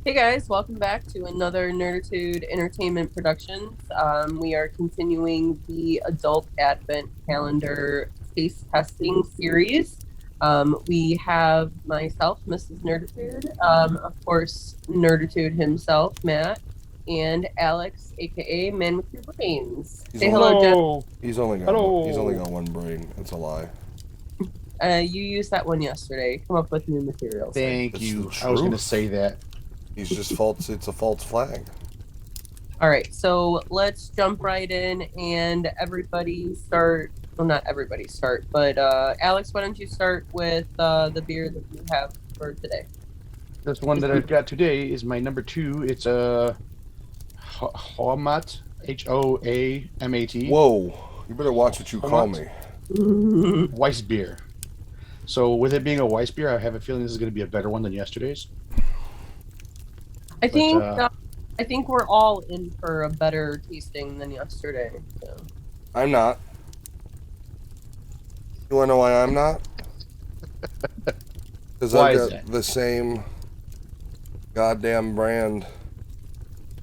Hey guys, welcome back to another Nerditude Entertainment Productions. We are continuing the Adult Advent Calendar taste testing series. We have myself, Mrs. Nerditude, of course, Nerditude himself, Matt, and Alex, aka Man with Your Brains. He's Say only hello, Jeff. Hello. he's only Hello. got one brain. That's a lie. You used that one yesterday. Come up with new material, sir. Thank It's the you. I was going to truth. say that. He's just false. It's a false flag. All right, so let's jump right in and everybody start. Well, not everybody start, but Alex, why don't you start with the beer that you have for today? This one that I've got today is my number two. It's a Hoamat, Hoamat. Whoa! You better watch what you call me. Weiss beer. So with it being a Weiss beer, I have a feeling this is going to be a better one than yesterday's. I But think I think we're all in for a better tasting than yesterday. So. I'm not. You wanna know why I'm not? Because Why I've is got that? the same goddamn brand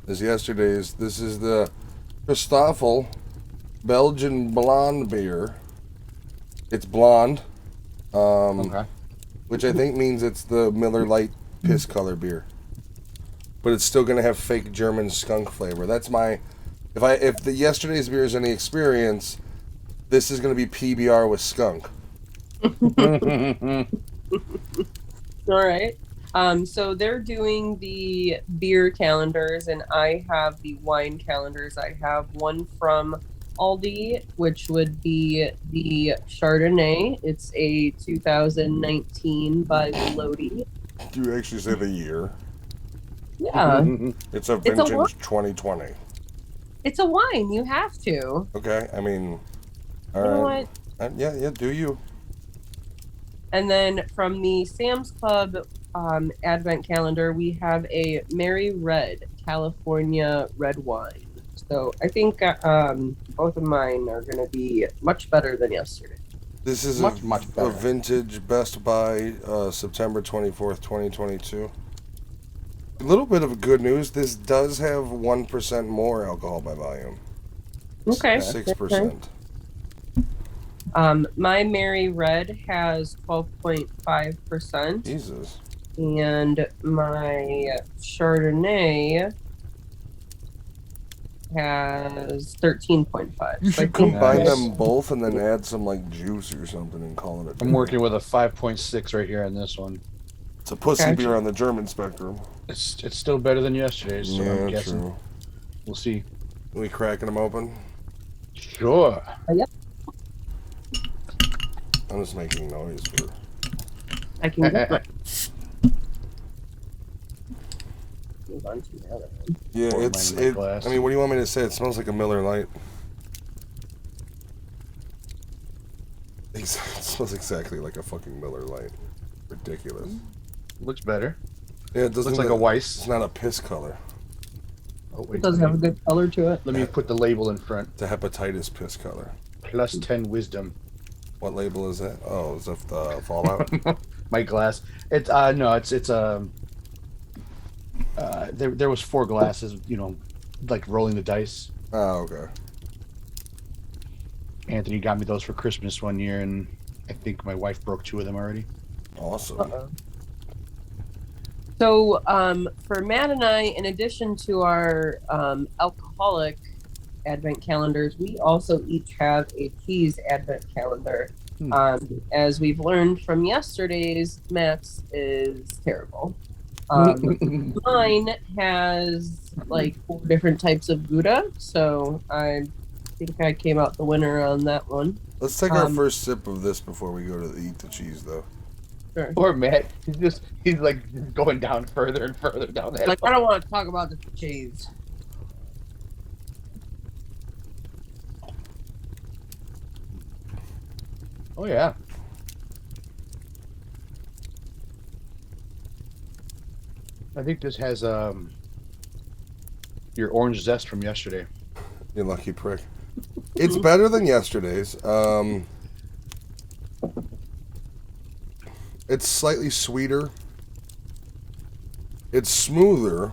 as yesterday's. This is the Christoffel Belgian blonde beer. It's blonde, Okay. which I think means it's the Miller Lite piss color beer. But it's still gonna have fake German skunk flavor. That's my if the yesterday's beer is any experience, this is gonna be PBR with skunk. All right. So they're doing the beer calendars, and I have the wine calendars. I have one from Aldi, which would be the Chardonnay. It's a 2019 by Lodi. Do you actually say the year? Yeah, It's a it's a wine. vintage 2020. It's a wine. You have to. Okay, I mean, You know all what? right. Yeah, do you? And then from the Sam's Club Advent calendar, we have a Mary Red California red wine. So I think both of mine are going to be much better than yesterday. This is Much a better. vintage Best Buy September 24th, 2022. A little bit of good news. This does have 1% more alcohol by volume. Okay. 6%. My Mary Red has 12.5%, Jesus. and my Chardonnay has 13.5. You So I should think combine Nice. them both and then add some like juice or something and call it a I'm day. working with a 5.6 right here on this one. It's a pussy Okay. beer on the German spectrum. It's still better than yesterday's, so I'm Yeah, guessing. true. We'll see. Are we cracking them open? Sure. I'm just making noise for. I can get my move on to the other one. Yeah, Pour it's mine in my it. glass. I mean, what do you want me to say? It smells like a Miller Lite. It smells exactly like a fucking Miller Lite. Ridiculous. Looks better. Yeah, it doesn't Looks like a It's Weiss. not a piss color. Oh, It wait. does have a good color to it. Let me put the label in front. It's a hepatitis piss color. Plus 10 wisdom. What label is that? Oh, is that the Fallout? My glass. It's no, it's there was 4 glasses, like rolling the dice. Oh, okay. Anthony got me those for Christmas one year, and I think my wife broke 2 of them already. Awesome. Uh-oh. So, for Matt and I, in addition to our alcoholic advent calendars, we also each have a cheese advent calendar. Hmm. As we've learned from yesterday's, Matt's is terrible. Mine has like 4 different types of Gouda, so I think I came out the winner on that one. Let's take our Um, first sip of this before we go to eat the cheese, though. Sure. Poor Matt. He's like going down further and further down that. Like, I don't want to talk about the cheese. Oh yeah. I think this has your orange zest from yesterday. You lucky prick. It's better than yesterday's. It's slightly sweeter. It's smoother.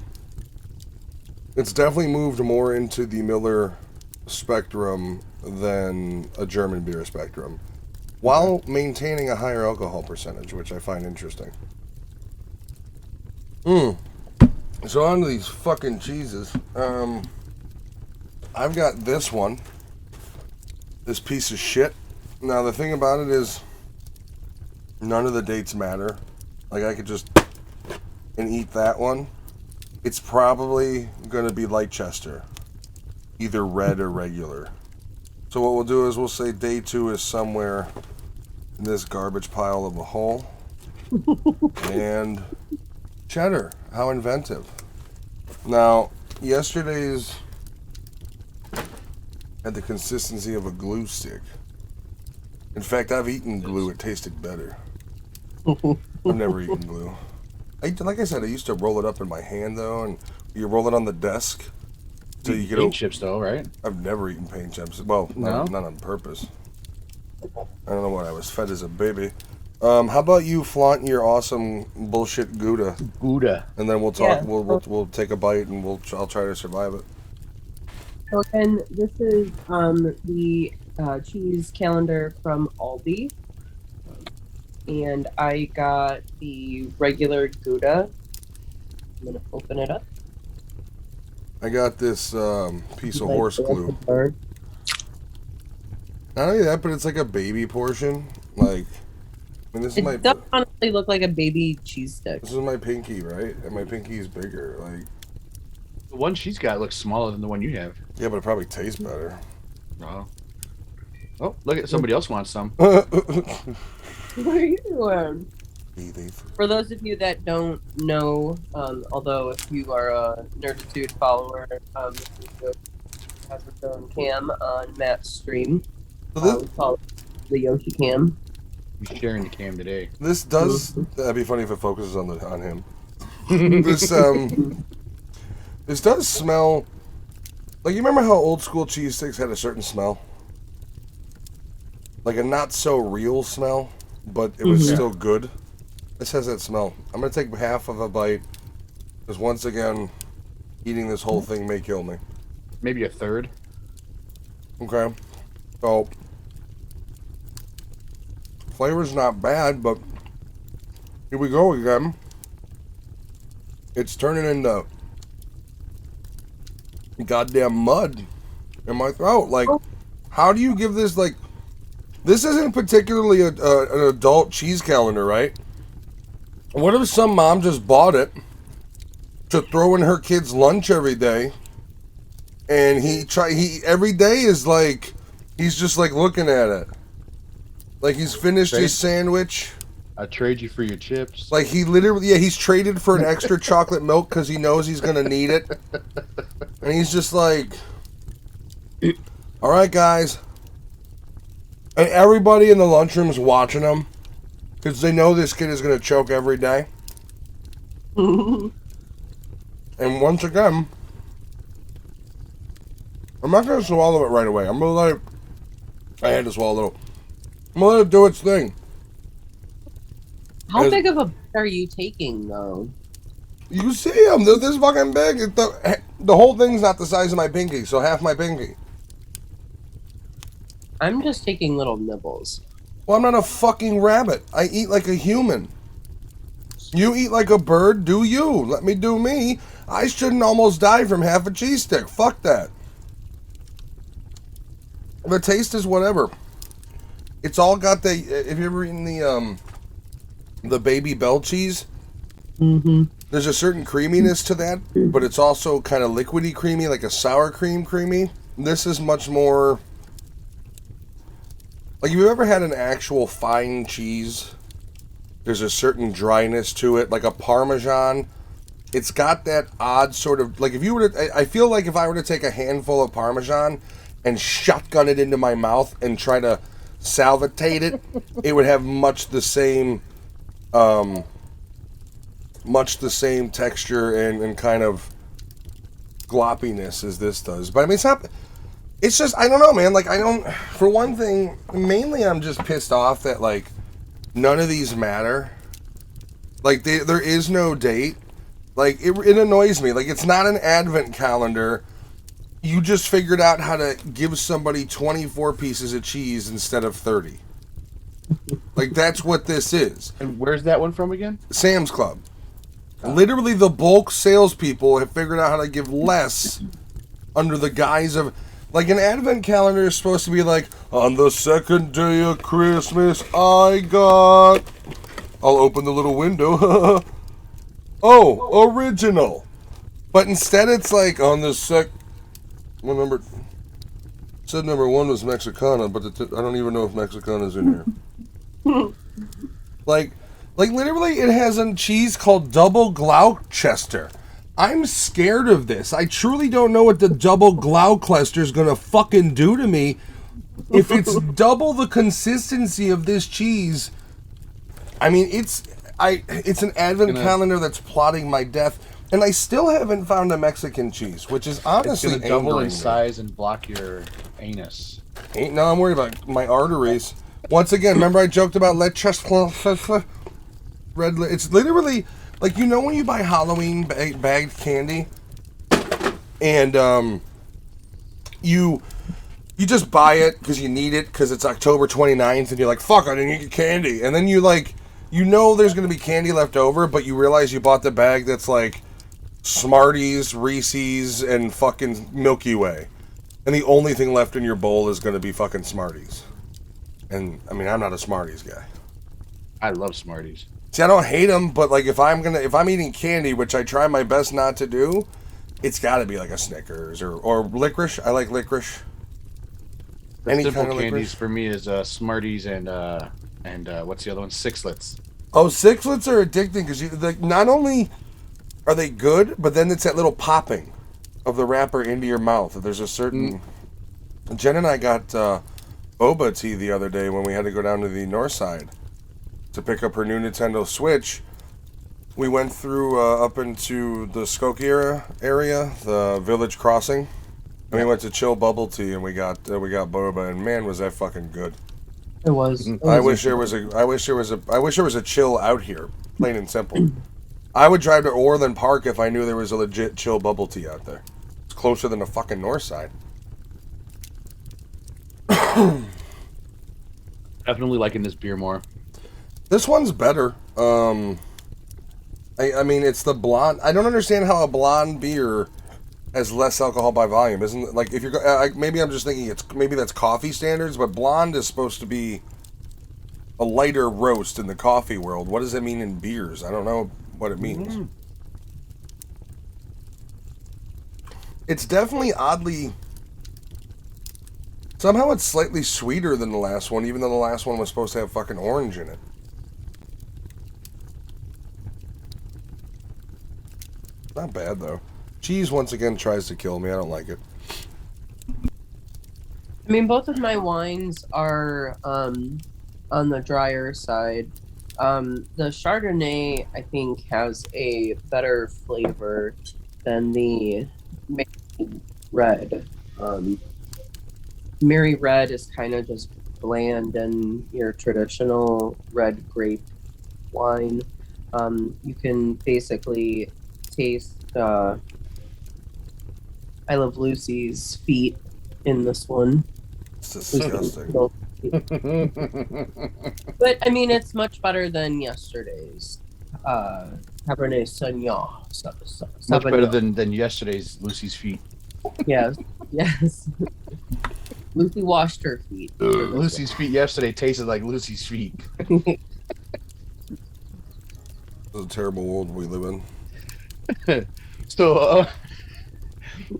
It's definitely moved more into the Miller spectrum than a German beer spectrum, while maintaining a higher alcohol percentage, which I find interesting. So on to these fucking cheeses. I've got this one. This piece of shit. Now the thing about it is, none of the dates matter. Like I could just and eat that one. It's probably going to be Leicester, either red or regular. So what we'll do is we'll say day 2 is somewhere in this garbage pile of a hole. And cheddar, how inventive. Now, yesterday's had the consistency of a glue stick. In fact, I've eaten glue, it tasted better. I've never eaten glue. Like I said, I used to roll it up in my hand though, and you roll it on the desk. So you get paint chips though, right? I've never eaten paint chips. Well, No? not on purpose. I don't know what I was fed as a baby. How about you flaunt your awesome bullshit Gouda, Gouda. and then we'll talk. Yeah. We'll take a bite and I'll try to survive it. So again, this is the cheese calendar from Aldi. And I got the regular Gouda. I'm going to open it up. I got this piece of Like, horse glue. bird. Not only that, but it's like a baby portion. Like, I mean, this is my It does honestly look like a baby cheese stick. this is my pinky, right? And my pinky is bigger. Like, The one she's got looks smaller than the one you have. yeah, but it probably tastes better. Wow. Oh, look at somebody else wants some. What are you doing? For those of you that don't know, although if you are a Nerditude follower, this is what has its own cam on Matt's stream. We call it the Yoshi cam. I'm sharing the cam today. This does. That'd be funny if it focuses on him. This this does smell. Like, you remember how old school cheese sticks had a certain smell? Like a not so real smell, but it was still good. This has that smell. I'm gonna take half of a bite, because once again, eating this whole thing may kill me. Maybe a third. Okay. So, flavor's not bad, but here we go again. It's turning into goddamn mud in my throat. Like, how do you give this, like, this isn't particularly an adult cheese calendar, right? What if some mom just bought it to throw in her kid's lunch every day, and he every day is like, he's just like looking at it, like he's finished his sandwich. I trade you for your chips. Like he literally, yeah, he's traded for an extra chocolate milk because he knows he's gonna need it, and he's just like, all right, guys. And everybody in the lunchroom's watching him because they know this kid is going to choke every day. And once again, I'm not going to swallow it right away. I'm going to let it... I had to swallow a little. I'm going to let it do its thing. How big of a bite are you taking, though? You see them. They're this fucking big. The whole thing's not the size of my pinky, so half my pinky. I'm just taking little nibbles. Well, I'm not a fucking rabbit. I eat like a human. You eat like a bird, do you? Let me do me. I shouldn't almost die from half a cheese stick. Fuck that. The taste is whatever. It's all got the... Have you ever eaten the Baby Bell cheese? Mm-hmm. There's a certain creaminess to that, but it's also kind of liquidy creamy, like a sour cream creamy. This is much more... Like, have you ever had an actual fine cheese? There's a certain dryness to it, like a Parmesan. It's got that odd sort of... Like, if you were to... I feel like if I were to take a handful of Parmesan and shotgun it into my mouth and try to salivate it, it would have much the same texture and kind of gloppiness as this does. But, I mean, it's not... It's just, I don't know, man. Like, I don't... For one thing, mainly I'm just pissed off that, like, none of these matter. Like, there is no date. Like, it annoys me. Like, it's not an advent calendar. You just figured out how to give somebody 24 pieces of cheese instead of 30. Like, that's what this is. And where's that one from again? Sam's Club. Literally, the bulk salespeople have figured out how to give less under the guise of. Like, an advent calendar is supposed to be like, on the second day of Christmas, I got. I'll open the little window. Oh, original. But instead, it's like, on the Well, said number one was Mexicana, but I don't even know if Mexicana's in here. like literally, it has a cheese called Double Gloucester. I'm scared of this. I truly don't know what the Double Gloucester is gonna fucking do to me. If it's double the consistency of this cheese, I mean, it's an advent calendar that's plotting my death. And I still haven't found a Mexican cheese, which is honestly it's gonna double in angering size and block your anus. No, I'm worried about my arteries. Once again, remember I joked about red. It's literally like, you know when you buy Halloween bagged candy, and you just buy it because you need it because it's October 29th, and you're like, fuck, I didn't get candy, and then you like, you know there's gonna be candy left over, but you realize you bought the bag that's like Smarties, Reese's, and fucking Milky Way. And the only thing left in your bowl is going to be fucking Smarties. And, I mean, I'm not a Smarties guy. I love Smarties. See, I don't hate them, but, like, if I'm eating candy, which I try my best not to do, it's got to be, like, a Snickers or licorice. I like licorice. Any simple kind of candies licorice for me is Smarties and what's the other one? Sixlets. Oh, Sixlets are addicting because like, not only are they good, but then it's that little popping of the wrapper into your mouth. There's a certain. Jen and I got boba tea the other day when we had to go down to the north side to pick up her new Nintendo Switch. We went through up into the Skokie area, the Village Crossing, and we went to Chill Bubble Tea, and we got boba, and man, was that fucking good. It was. I wish there was a Chill out here, plain and simple. I would drive to Orland Park if I knew there was a legit Chill Bubble Tea out there. It's closer than the fucking north side. Definitely liking this beer more. This one's better. I mean, it's the blonde. I don't understand how a blonde beer has less alcohol by volume. Isn't it? Like, if you're maybe I'm just thinking maybe that's coffee standards, but blonde is supposed to be a lighter roast in the coffee world. What does it mean in beers? I don't know what it means. It's definitely oddly. Somehow it's slightly sweeter than the last one, even though the last one was supposed to have fucking orange in it. Not bad, though. Cheese, once again, tries to kill me. I don't like it. I mean, both of my wines are on the drier side. The Chardonnay, I think, has a better flavor than the Mary Red. Mary Red is kind of just bland and your traditional red grape wine. You can basically taste I Love Lucy's feet in this one. It's disgusting. But I mean, it's much better than yesterday's Cabernet Sauvignon. Much better than yesterday's Lucy's feet. Yes, yes. Lucy washed her feet. Lucy's feet yesterday tasted like Lucy's feet. It's a terrible world we live in. So,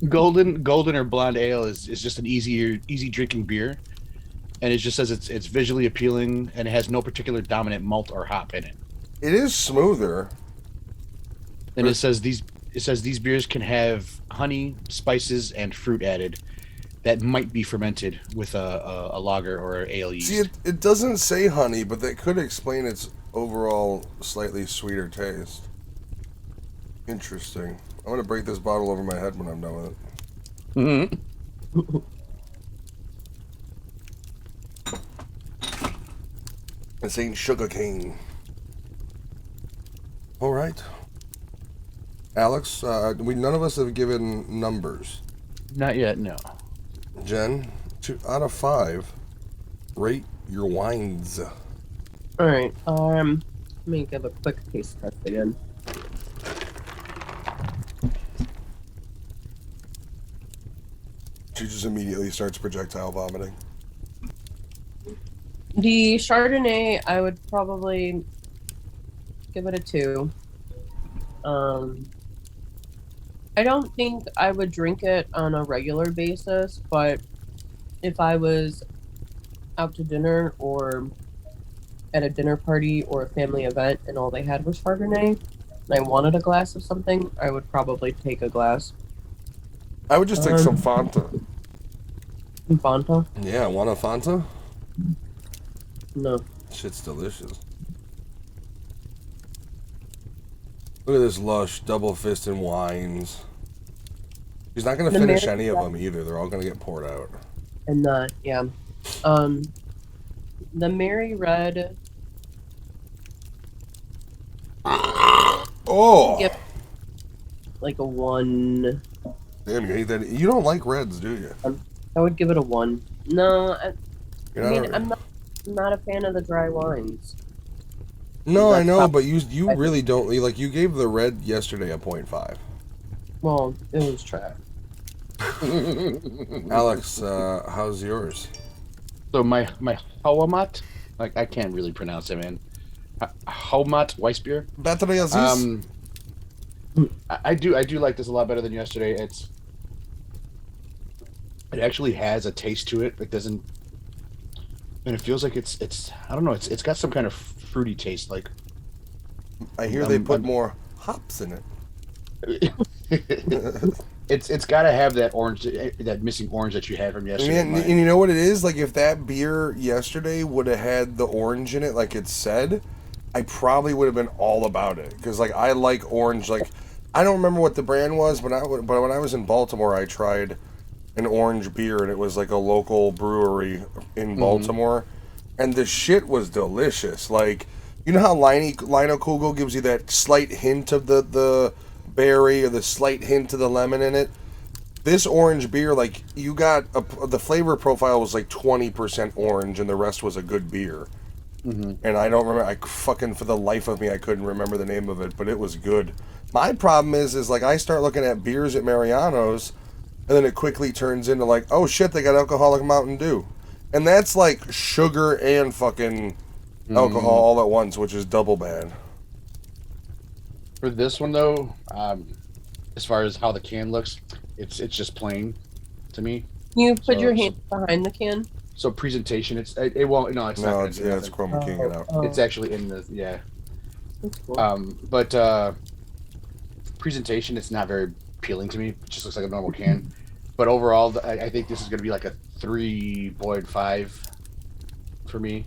golden or blonde ale is just an easy drinking beer, and it just says it's visually appealing and it has no particular dominant malt or hop in it. It is smoother, and it says these beers can have honey, spices, and fruit added that might be fermented with a lager or ale yeast. See, it doesn't say honey, but that could explain its overall slightly sweeter taste. Interesting. I'm going to break this bottle over my head when I'm done with it. Mm-hmm. This ain't sugar cane. All right. Alex, we none of us have given numbers. Not yet, no. Jen, 2 out of 5. Rate your wines. All right. Let me give a quick taste test again. She just immediately starts projectile vomiting. The Chardonnay, I would probably give it a 2. Um, I don't think I would drink it on a regular basis, but if I was out to dinner or at a dinner party or a family event and all they had was Chardonnay and I wanted a glass of something, I would probably take a glass. I would just take some Fanta. Fanta? Yeah, want a Fanta? No. Shit's delicious. Look at this lush double-fisted wines. She's not going to finish any of them either. They're all going to get poured out. And yeah. The Mary Red. Oh! Give like a 1. Damn, you hate that. You don't like reds, do you? I would give it a 1. No, I mean, a... I'm not a fan of the dry wines. No, I know, but you really don't. Like, you gave the red yesterday a 0.5. Well, it was trash. Alex, how's yours? So my Haumat, like I can't really pronounce it, man. Haumat Weissbier. Battery Aziz? I do like this a lot better than yesterday. It actually has a taste to it. It doesn't, and it feels like it's I don't know. It's got some kind of fruity taste. Like I hear they put more hops in it. It's got to have that orange, that missing orange that you had from yesterday. And you know what it is? Like, if that beer yesterday would have had the orange in it, like it said, I probably would have been all about it. Because, like, I like orange. Like, I don't remember what the brand was, but when I was in Baltimore, I tried an orange beer, and it was like a local brewery in Baltimore, and the shit was delicious. Like, you know how Lino Kugel gives you that slight hint of the berry or the slight hint of the lemon in it? This orange beer, like, you got the flavor profile was like 20% orange, and the rest was a good beer. And I don't remember. I fucking, for the life of me, I couldn't remember the name of it, but it was good. My problem is like, I start looking at beers at Mariano's, and then it quickly turns into like, oh shit, they got alcoholic Mountain Dew, and that's like sugar and fucking alcohol all at once, which is double bad. For this one though, as far as how the can looks, it's just plain to me. You put your hand behind the can. So presentation, it won't. No, it's not. No, it's Chroma King it out. It's actually in the That's cool. But presentation, it's not very appealing to me. It just looks like a normal can. But overall, I think this is going to be like a 3.5 for me,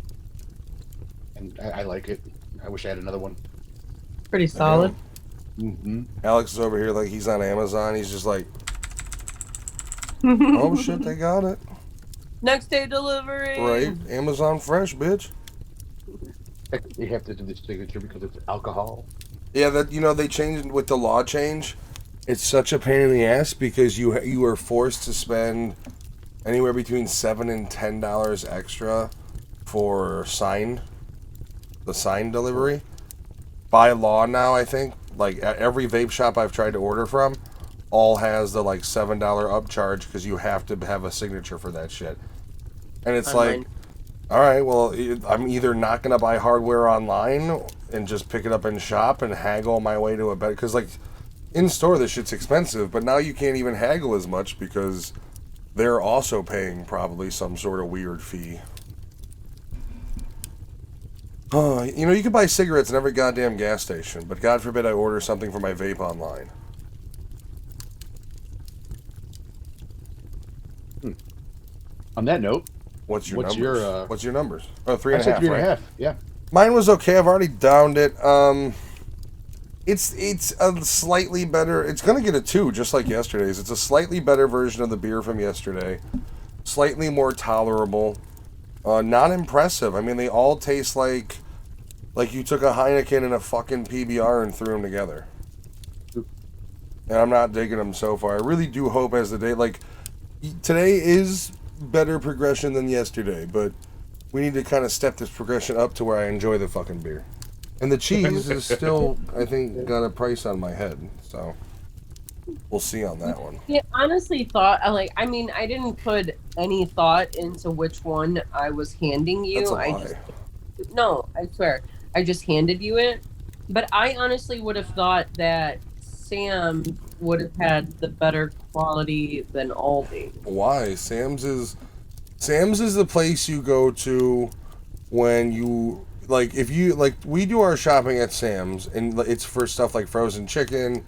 and I like it. I wish I had another one. Pretty solid. Alex is over here like he's on Amazon. He's just like, oh shit, they got it. Next day delivery. Right, Amazon Fresh, bitch. You have to do the signature because it's alcohol. Yeah, that, you know, they changed with the law change. It's such a pain in the ass because you are forced to spend anywhere between $7 and $10 extra for the sign delivery. By law now, I think, like every vape shop I've tried to order from, all has the like $7 upcharge because you have to have a signature for that shit. And it's like, all right, well, I'm either not gonna buy hardware online and just pick it up in shop and haggle my way to a better, because like in store this shit's expensive, but now you can't even haggle as much because they're also paying probably some sort of weird fee. You know, you can buy cigarettes in every goddamn gas station, but God forbid I order something for my vape online. On that note, What's your numbers? Oh, 3.5. I said 3.5. Right? Yeah. Mine was okay. I've already downed it. It's a slightly better. It's gonna get a 2, just like yesterday's. It's a slightly better version of the beer from yesterday. Slightly more tolerable. Not impressive. I mean, they all taste like you took a Heineken and a fucking PBR and threw them together. and I'm not digging them so far. I really do hope as the day, like, today is better progression than yesterday, but we need to kind of step this progression up to where I enjoy the fucking beer. And the cheese is still, I think, got a price on my head, so we'll see on that one. Yeah, honestly thought like I mean I didn't put any thought into which one I was handing That's a you. I just lie. no, I swear. I just handed you it. But I honestly would have thought that Sam would have had the better quality than Aldi. Why? Sam's is the place you go to when you like if you like we do our shopping at Sam's and it's for stuff like frozen chicken,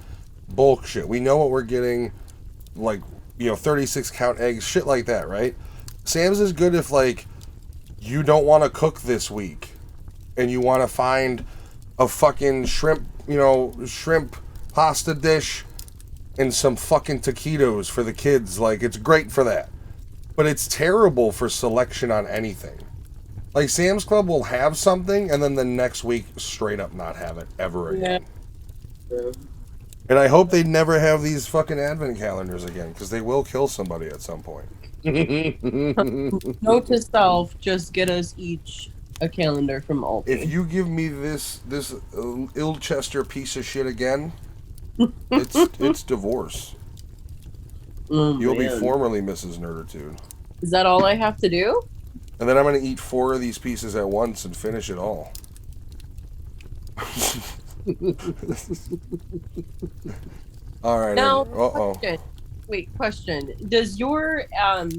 bulk shit. We know what we're getting, like 36 count eggs, shit like that, right? Sam's is good if like you don't want to cook this week and you want to find a fucking shrimp pasta dish and some fucking taquitos for the kids. Like it's great for that. But it's terrible for selection on anything. Like Sam's Club will have something and then the next week straight up not have it ever again. Yeah. And I hope they never have these fucking advent calendars again because they will kill somebody at some point. Note to self: just get us each a calendar from Aldi. If you give me this Ilchester piece of shit again, it's divorce. Oh, You'll be man. formerly Mrs. Nerditude. Is that all I have to do? And then I'm gonna eat 4 of these pieces at once and finish it all. All right. Now, Uh-oh. question. Wait, question. Does your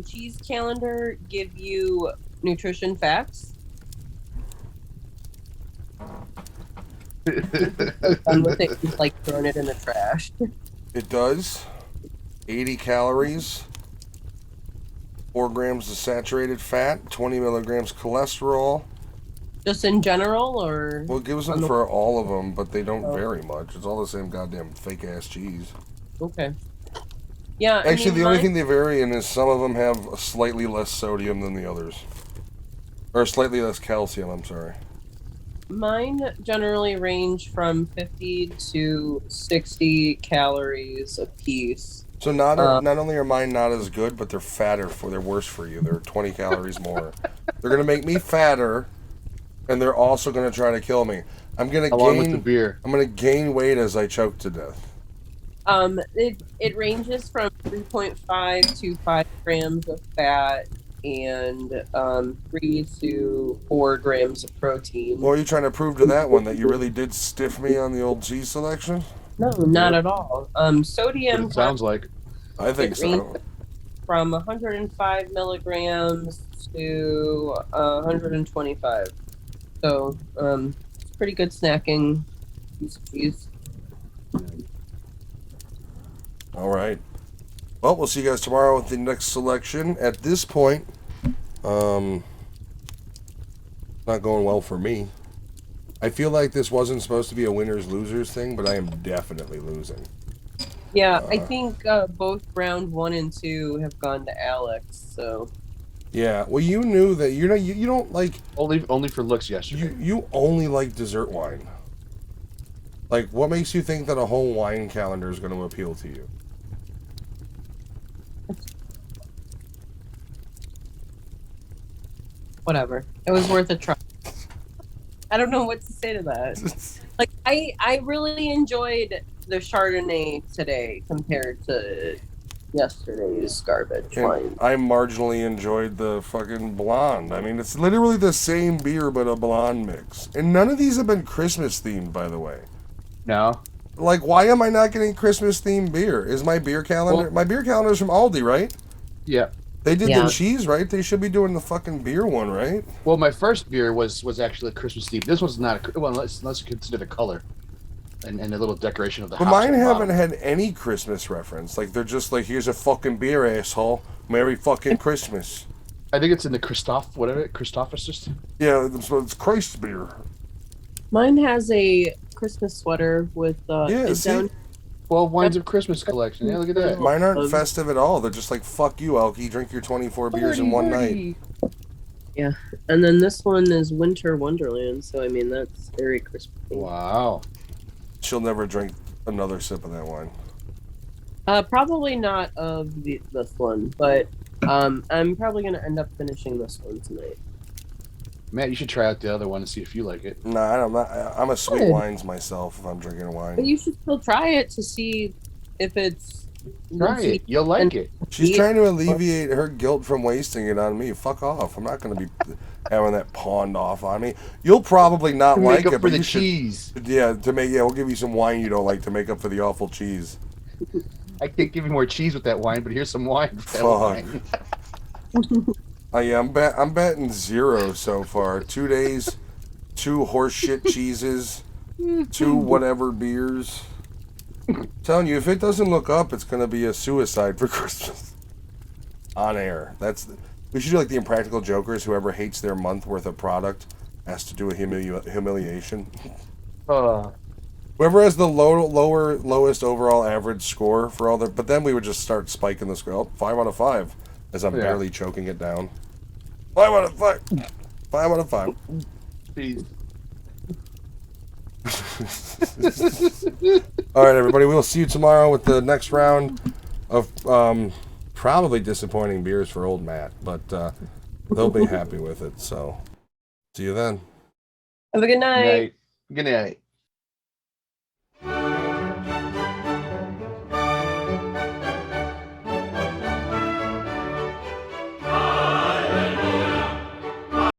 cheese calendar give you nutrition facts? Done with it, just like throwing it in the trash. It does. 80 calories, 4 grams of saturated fat, 20 milligrams cholesterol. Just in general, or Well, it gives them for all of them, but they don't vary much. It's all the same goddamn fake ass cheese. okay. Yeah. Actually, the only thing they vary in is some of them have slightly less sodium than the others, or slightly less calcium. I'm sorry. Mine generally range from 50 to 60 calories a piece. So not only are mine not as good, but they're fatter they're worse for you. They're 20 calories more. They're gonna make me fatter, and they're also gonna try to kill me. I'm gonna Along with the beer. I'm gonna gain weight as I choke to death. It ranges from 3.5 to 5 grams of fat and 3 to 4 grams of protein. What are you trying to prove to that one, that you really did stiff me on the old cheese selection? No, not at all. Sodium It sounds like. I think so. from 105 milligrams to 125. So, it's pretty good snacking piece of cheese. All right. Well, we'll see you guys tomorrow with the next selection. At this point, not going well for me. I feel like this wasn't supposed to be a winners-losers thing, but I am definitely losing. Yeah, I think both round 1 and 2 have gone to Alex. So Yeah, well, you knew that you don't like Only for looks yesterday. you only like dessert wine. Like, what makes you think that a whole wine calendar is going to appeal to you? whatever, it was worth a try. I don't know what to say to that. Like I really enjoyed the Chardonnay today compared to yesterday's garbage wine. And I marginally enjoyed the fucking blonde. I mean, it's literally the same beer, but a blonde mix. And none of these have been Christmas themed, by the way. No. Like, why am I not getting Christmas themed beer? Is my beer calendar? Well, my beer calendar is from Aldi, right? Yeah. They did Yeah. the cheese, right? They should be doing the fucking beer one, right? Well, my first beer was actually a Christmas themed. This one's not. Well, unless you consider the color and the little decoration of the. But hops mine on the haven't bottom. had any Christmas reference. Like, they're just like, here's a fucking beer, asshole. Merry fucking Christmas. I think it's in the Christophus system. Yeah, it's Christ's beer. Mine has a Christmas sweater with Yeah, it's see? down. 12 Wines of Christmas collection. Yeah, look at that. Mine aren't festive at all. They're just like, fuck you, Elkie. Drink your 24 beers in one night. Yeah, and then this one is Winter Wonderland. So I mean that's very Christmas. Wow. She'll never drink another sip of that wine. Probably not of this one, but I'm probably gonna end up finishing this one tonight. Matt, you should try out the other one and see if you like it. No, I'm not. I'm a sweet Good. wines myself if I'm drinking But wine. you should still try it to see if it's Try woodsy it. You'll and like it. She's trying to alleviate her guilt from wasting it on me. Fuck off. I'm not going to be having that pawned off on me. You'll probably not To like make up it, for but the you should. cheese. Yeah, we'll give you some wine you don't like to make up for the awful cheese. I can't give you more cheese with that wine, but here's some wine for that Fuck. wine. Yeah, I'm betting 0 so far. 2 days, 2 horseshit cheeses, 2 whatever beers. I'm telling you, if it doesn't look up, it's gonna be a suicide for Christmas. On air. We should do like the Impractical Jokers. Whoever hates their month worth of product has to do a humiliation. Whoever has the lowest overall average score for all the, but then we would just start spiking the score. Oh, 5 out of 5, as I'm barely choking it down. 5 out of 5. 5 out of 5. Jeez. All right, everybody. We'll see you tomorrow with the next round of probably disappointing beers for old Matt, but they'll be happy with it. So, see you then. Have a good night. Good night.